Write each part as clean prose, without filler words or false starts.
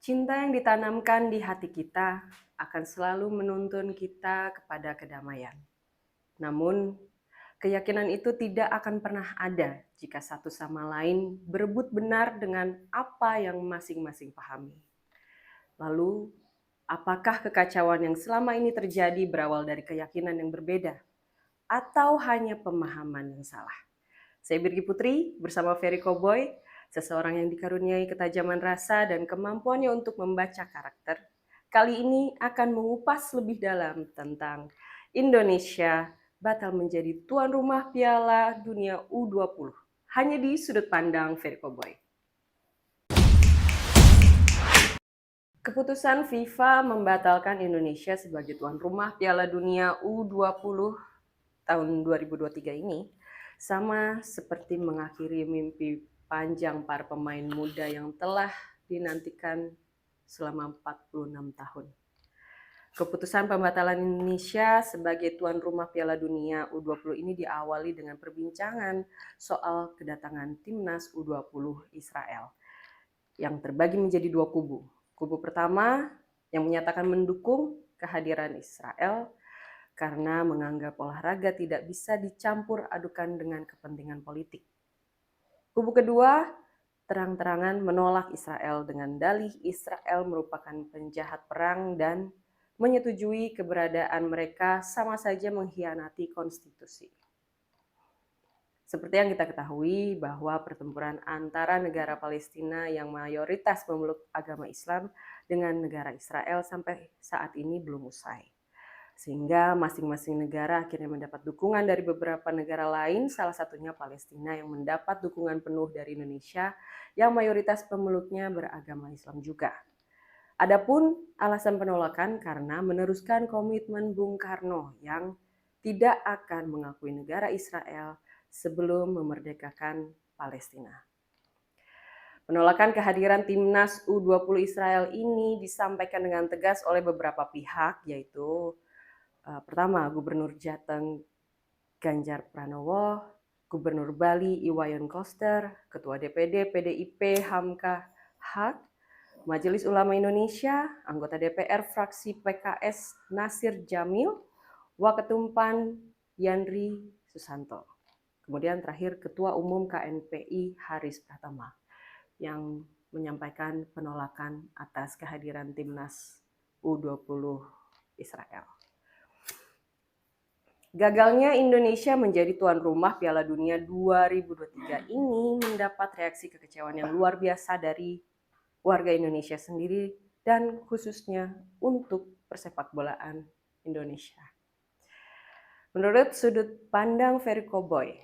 Cinta yang ditanamkan di hati kita akan selalu menuntun kita kepada kedamaian. Namun, keyakinan itu tidak akan pernah ada jika satu sama lain berebut benar dengan apa yang masing-masing pahami. Lalu, apakah kekacauan yang selama ini terjadi berawal dari keyakinan yang berbeda atau hanya pemahaman yang salah? Saya Birgi Putri bersama Ferry Cowboy, seseorang yang dikaruniai ketajaman rasa dan kemampuannya untuk membaca karakter. Kali ini akan mengupas lebih dalam tentang Indonesia batal menjadi tuan rumah Piala Dunia U20. Hanya di sudut pandang Ferry Cowboy. Keputusan FIFA membatalkan Indonesia sebagai tuan rumah Piala Dunia U20 tahun 2023 ini sama seperti mengakhiri mimpi panjang para pemain muda yang telah dinantikan selama 46 tahun. Keputusan pembatalan Indonesia sebagai tuan rumah Piala Dunia U20 ini diawali dengan perbincangan soal kedatangan timnas U20 Israel yang terbagi menjadi dua kubu. Kubu pertama yang menyatakan mendukung kehadiran Israel karena menganggap olahraga tidak bisa dicampur adukan dengan kepentingan politik. Kubu kedua terang-terangan menolak Israel dengan dalih Israel merupakan penjahat perang dan menyetujui keberadaan mereka sama saja mengkhianati konstitusi. Seperti yang kita ketahui bahwa pertempuran antara negara Palestina yang mayoritas memeluk agama Islam dengan negara Israel sampai saat ini belum usai. Sehingga masing-masing negara akhirnya mendapat dukungan dari beberapa negara lain, salah satunya Palestina yang mendapat dukungan penuh dari Indonesia yang mayoritas pemeluknya beragama Islam juga. Adapun alasan penolakan karena meneruskan komitmen Bung Karno yang tidak akan mengakui negara Israel sebelum memerdekakan Palestina. Penolakan kehadiran timnas U20 Israel ini disampaikan dengan tegas oleh beberapa pihak, yaitu pertama, Gubernur Jateng Ganjar Pranowo, Gubernur Bali Iwayan Koster, Ketua DPD PDIP Hamka Haq, Majelis Ulama Indonesia, anggota DPR fraksi PKS Nasir Jamil, Waketum PAN Yandri Susanto. Kemudian terakhir Ketua Umum KNPI Haris Pratama yang menyampaikan penolakan atas kehadiran timnas U20 Israel. Gagalnya Indonesia menjadi tuan rumah Piala Dunia 2023 ini mendapat reaksi kekecewaan yang luar biasa dari warga Indonesia sendiri dan khususnya untuk persepakbolaan Indonesia. Menurut sudut pandang Ferry Cowboy,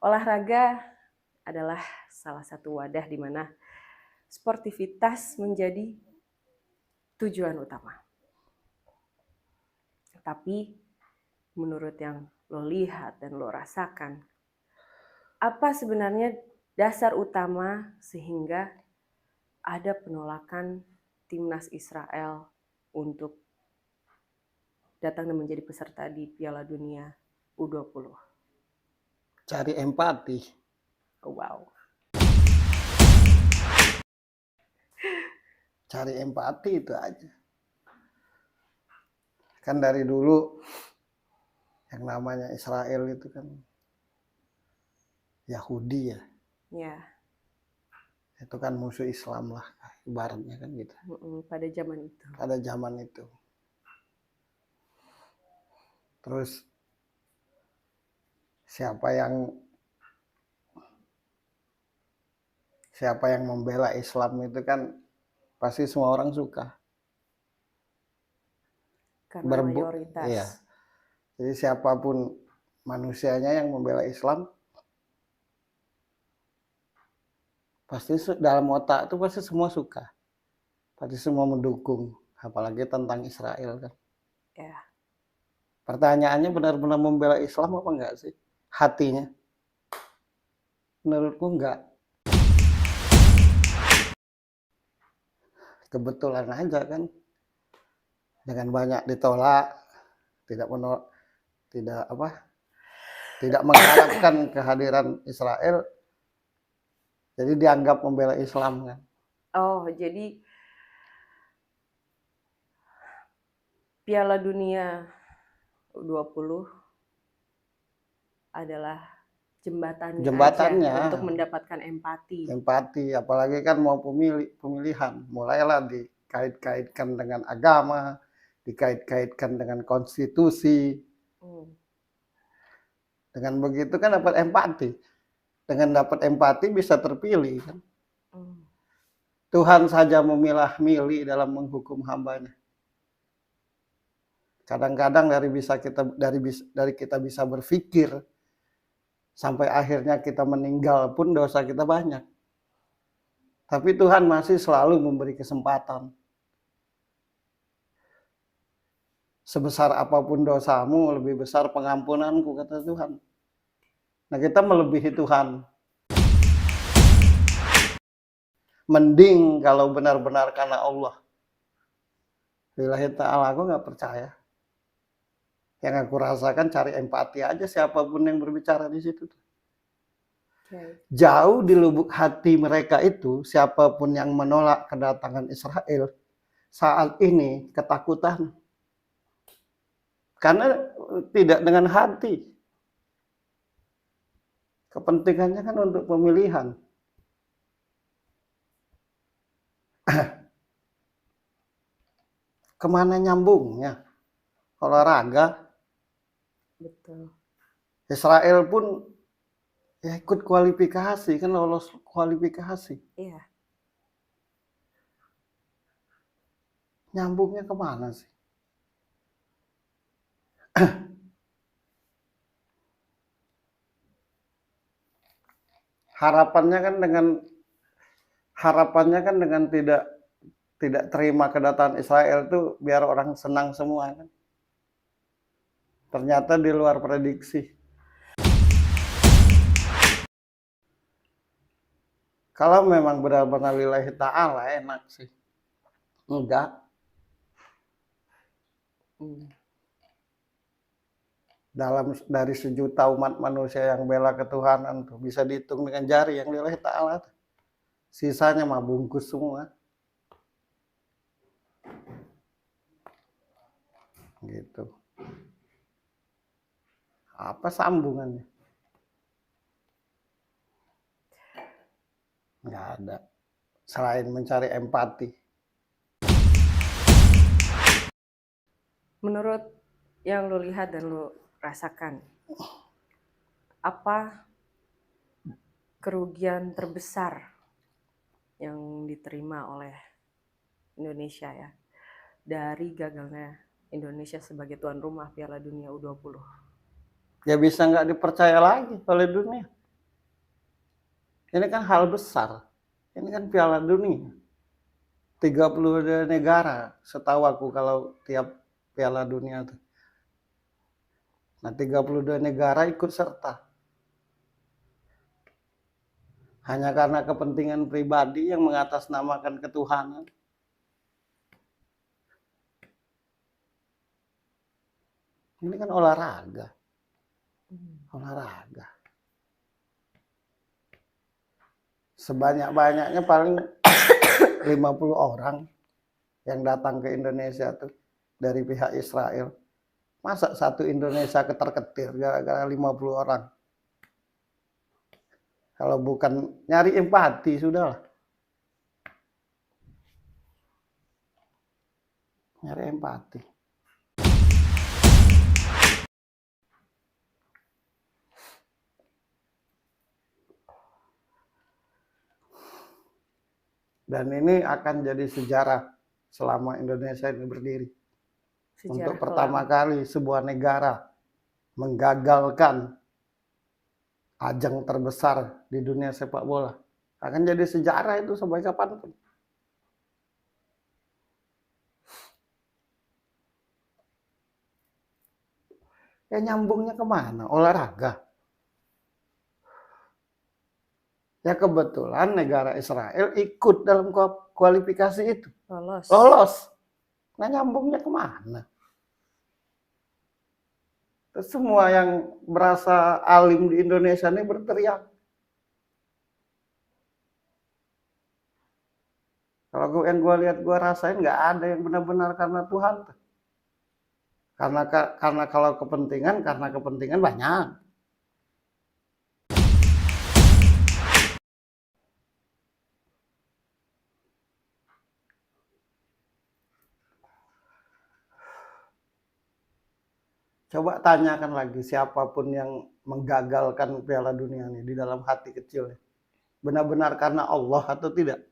olahraga adalah salah satu wadah di mana sportivitas menjadi tujuan utama. Tapi menurut yang lo lihat dan lo rasakan, apa sebenarnya dasar utama sehingga ada penolakan timnas Israel untuk datang dan menjadi peserta di Piala Dunia U20? Cari empati. Oh, wow. Cari empati itu aja. Kan dari dulu yang namanya Israel itu kan Yahudi ya. Ya. Itu kan musuh Islam lah ibaratnya kan gitu. Pada zaman itu. Pada zaman itu. Terus siapa yang membela Islam itu kan pasti semua orang suka. Karena mayoritas. Iya. Jadi siapapun manusianya yang membela Islam, pasti dalam otak itu pasti semua suka. Pasti semua mendukung. Apalagi tentang Israel kan. Ya. Pertanyaannya benar-benar membela Islam apa enggak sih? Hatinya? Menurutku enggak. Kebetulan aja kan. Dengan banyak ditolak, tidak mengharapkan kehadiran Israel, jadi dianggap membela Islam kan. Oh, jadi Piala Dunia U20 adalah jembatannya aja untuk mendapatkan empati. Empati, apalagi kan mau pemilihan, mulailah dikait-kaitkan dengan agama, dikait-kaitkan dengan konstitusi. Dengan begitu kan dapat empati. Dengan dapat empati bisa terpilih kan. Tuhan saja memilah-milih dalam menghukum hambanya. Kadang-kadang dari kita bisa berpikir sampai akhirnya kita meninggal pun dosa kita banyak. Tapi Tuhan masih selalu memberi kesempatan. Sebesar apapun dosamu, lebih besar pengampunanku, kata Tuhan. Nah, kita melebihi Tuhan. Mending kalau benar-benar karena Allah. Lillahi ta'ala, aku nggak percaya. Yang aku rasakan cari empati aja siapapun yang berbicara di situ. Jauh di lubuk hati mereka itu, siapapun yang menolak kedatangan Israel, saat ini ketakutan. Karena tidak dengan hati. Kepentingannya kan untuk pemilihan. Kemana nyambungnya? Olahraga. Betul. Israel pun ya ikut kualifikasi, kan lolos kualifikasi. Iya. Nyambungnya kemana sih? Harapannya kan dengan tidak terima kedatangan Israel itu biar orang senang semua kan. Ternyata di luar prediksi. Kalau memang benar-benar lillahi ta'ala enak sih. Enggak. Dari sejuta umat manusia yang bela ketuhanan tuh bisa dihitung dengan jari yang lillahi ta'ala. Sisanya mah bungkus semua. Gitu. Apa sambungannya? Nggak ada. Selain mencari empati. Menurut yang lo lihat dan lo rasakan, apa kerugian terbesar yang diterima oleh Indonesia ya dari gagalnya Indonesia sebagai tuan rumah Piala Dunia U20? Ya bisa nggak dipercaya lagi oleh dunia. Ini kan hal besar. Ini kan Piala Dunia. 32 negara, setahu aku kalau tiap Piala Dunia itu. Nah, 32 negara ikut serta. Hanya karena kepentingan pribadi yang mengatasnamakan ketuhanan. Ini kan olahraga. Olahraga. Sebanyak-banyaknya paling 50 orang yang datang ke Indonesia tuh dari pihak Israel. Masa satu Indonesia ketar-ketir gara-gara 50 orang? Kalau bukan nyari empati, sudahlah. Nyari empati. Dan ini akan jadi sejarah selama Indonesia ini berdiri. Untuk pertama kali sebuah negara menggagalkan ajang terbesar di dunia sepak bola. Akan jadi sejarah itu sampai kapanpun. Ya nyambungnya kemana? Olahraga. Ya kebetulan negara Israel ikut dalam kualifikasi itu. Lolos. Nah nyambungnya kemana? Terus semua yang berasa alim di Indonesia ini berteriak. Kalau yang gue lihat, gue rasain nggak ada yang benar-benar karena Tuhan. Karena kalau kepentingan, karena kepentingan banyak. Coba tanyakan lagi siapapun yang menggagalkan Piala Dunia ini di dalam hati kecilnya. Benar-benar karena Allah atau tidak?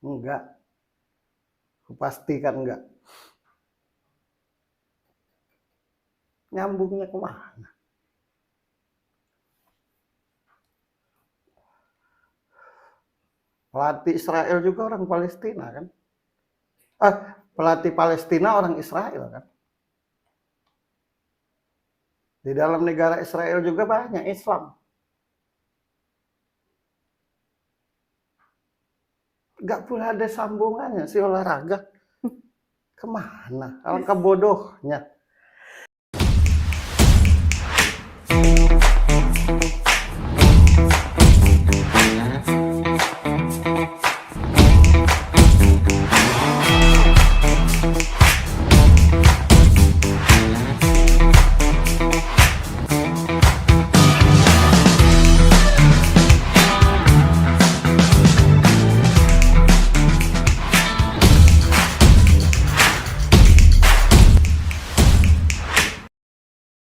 Enggak. Kupastikan enggak. Nyambungnya kemana? Pelatih Israel juga orang Palestina kan? Pelatih Palestina orang Israel kan? Di dalam negara Israel juga banyak Islam. Gak pula ada sambungannya si olahraga. Kemana? Alangkah bodohnya.